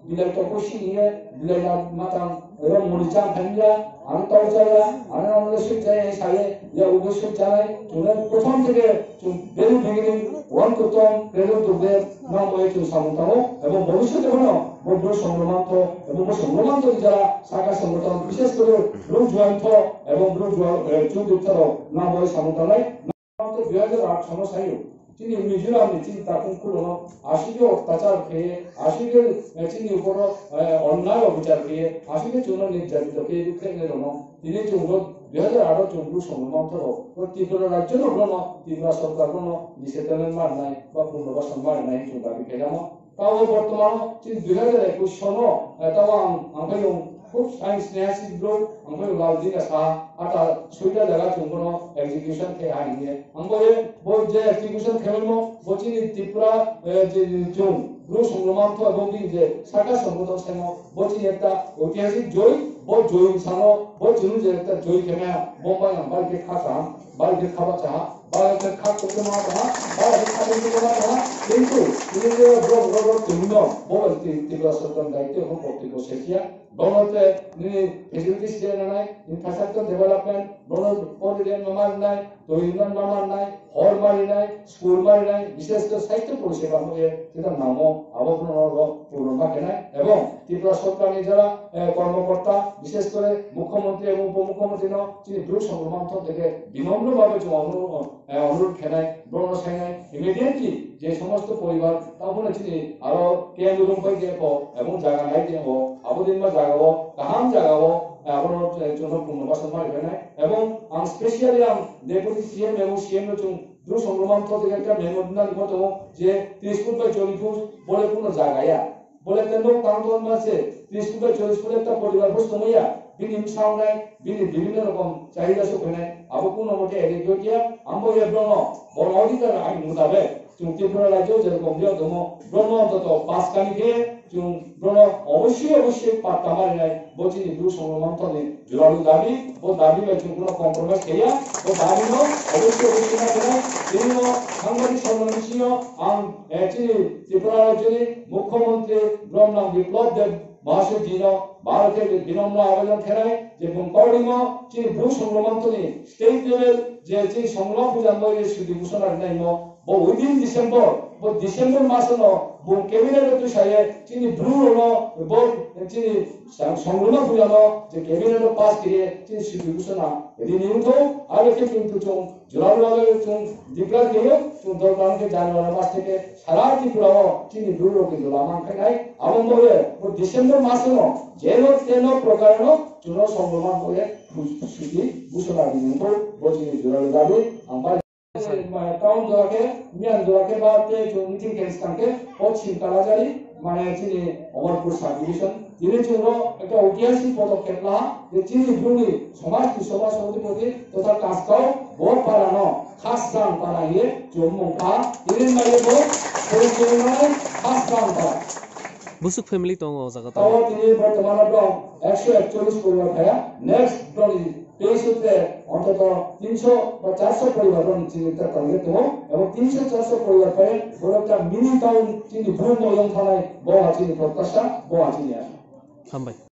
Bila tokosi ini bila matang orang mulicang hanya anu tahu saya anu orang lesut saya ya udah lesut saya cuma prothom থেকে বেরু ভেঙে one কুতম প্রেরণ করবে নাম হয়েছে সামন্তম এবং ভবিষ্যতে হলো বৌদ্ধ সংগ্রামান্ত এবং সংগ্রামান্ত যারা শাখা সংগঠন বিশেষ করে ব্লু জয়ন্ত এবং ব্লু চৌদ্দুত্তর নাম হয়ে সামন্তনায় 2008 সন সাইও তিনি মিজোরামে তিনি তাকুন কুলনো আশিকে অত্যাচার খেয়ে আশিকে তিনি উপর অন্যায় অবিচার খেয়ে আশিকে চুন নির্যাতিত খেয়ে দুঃখের তিনি চৌদ্দ 2008 চৌদ্দ সংগ্রামান্তর ত্রিপুরা রাজ্য নগ্রণ ত্রিপুরা সরকার কোনো নিষেধাজ্ঞা মান নাই বা পুনর্বাসন মান নাই চৌদাবি খেলাম তাও বর্তমান তিনি 2021 সন তাও আমাকে খুব সাইন্স নেহাসি গ্রুপ আমাকে লাউদিনা সা আটা সুইটা জায়গা চুনকোনো এক্সিকিউশন কে আইনে আমাকে বল যে এক্সিকিউশন খেলমো বচিনি ত্রিপুরা যে জুন ব্লু সংগ্রামান্ত এবং যে শাখা সংগঠন সেমো বচিনি একটা ঐতিহাসিক জয় বল জয় সানো বল চুনু যে একটা জয় খেমা বোম্বাই বাড়িতে খাতা বাড়িতে খাওয়া চাহা বাড়িতে খাত করতে না চাহা বাড়িতে খাতে করতে না চাহা কিন্তু তিনি যে ব্লগ তুমিন বল ত্রিপুরা সরকার দায়িত্ব এবং কর্তৃত্ব শেখিয়া Donate ni facilities dia nai, infrastructure development, donate poridian mamar nai, toilan mamar nai, hall mari nai, school mari nai, বিশেষ করে সাহিত্য পরিষেবা হয়ে যেটা নামও আবহাওয়া পূর্ণমা কেনায় এবং ত্রিপুরা সরকারি যারা কর্মকর্তা বিশেষ করে মুখ্যমন্ত্রী এবং উপমুখ্যমন্ত্রী তিনি দ্রুত সংগ্রামান্ত থেকে বিনম্রভাবে অনুরোধ খেনায় ব্রণ সাইনায় ইমিডিয়েটলি যে সমস্ত পরিবার তাহলে তিনি আরো কেন্দ্র রূপে দেব এবং জায়গা নাই দেব আবদিন বা জাগাবো কাহাম জাগাবো আপনার জন্য পুনর্বাসন মারবে না এবং স্পেশালি ডেপুটি সিএম এবং সিএম দ্রুত সংগ্রামান্ত থেকে একটা মেমোরিয়াল লিখত যে 30 ফুট বাই 40 ফুট বলে কোনো জায়গায়া বলে কেন কারণ আছে 30 ফুট বাই 40 ফুট একটা পরিবার বস্তু হইয়া বিনি সাউন্ডাই বিনি বিভিন্ন রকম চাহিদা সুখনে আবো কোন মতে এদিকে আমবো এব্রন বড় অধিকার আইন মোতাবেক ত্রিপুরা রাজ্য যেরকম বৃহত্তম ব্রহ্ম অন্তত 5 কানিকে ব্রহ্ম অবশ্যই পাত্তা মারি নাই বলছি দ্রুত সংগ্রামান্তনে জোরালো দাবি ও দাবি হয়েছে কোনো কম্প্রোমাইজ খেয়া ও দাবি অবশ্যই না কেন তিনি সাংবাদিক সম্মেলনীয় ত্রিপুরা রাজ্যের মুখ্যমন্ত্রী ব্রহ্ম বিপ্লব দেব মহাশয় দিন ভারতের বিনম্র আবেদন খেলায় যে কর্ডিম যিনি ব্লু সংগ্রামান্তনে স্টেট লেভেল যে সংগ্রাম পূজান সুদী ঘোষণা নাই within December, but December masano, but cabinet to say, chini blue no, but chini sangruna pujano, the cabinet pass kiriye, chini shibusana. Renew to, I will take him to July to declare kiriye, to Dorgan ke January mas থেকে সারা Tripura chini blue ke Dolaman kai, among but December masano, jeno teno prokarano, chuno sangruna hoye, shudi busana renew, but chini July dabi, ambar টাউন দোয়াকে মিয়ান দোয়াকে বাতে जो meeting के स्टांके পশ্চিম কালাজারি মানে চিনি অমরপুর সাব ডিভিশন যিনি জন্য একটা ঐতিহাসিক পদক্ষেপ না যে চিনি ভূমি সমাজ সমিতি তথা কাজটাও বহুত পারানো খাস দান পারাইয়ে জম্মুকা দিনের মাইয়ে বহুত পরিচালনায় খাস দান পারা busuk family tong o jaga taw তিনি বর্তমানে দম 141 পরিবার ভায়া নেক্সট ডলি তেইশতে অন্তত 300 বা 400 পরিবার চিন্তা করলে তো এবং 300-400 পরিবার পায় বড় একটা মিনি টাউন চিনি ভূমি থানায় বড় চিনি প্রত্যাশা বড় চিনি আসে হাম ভাই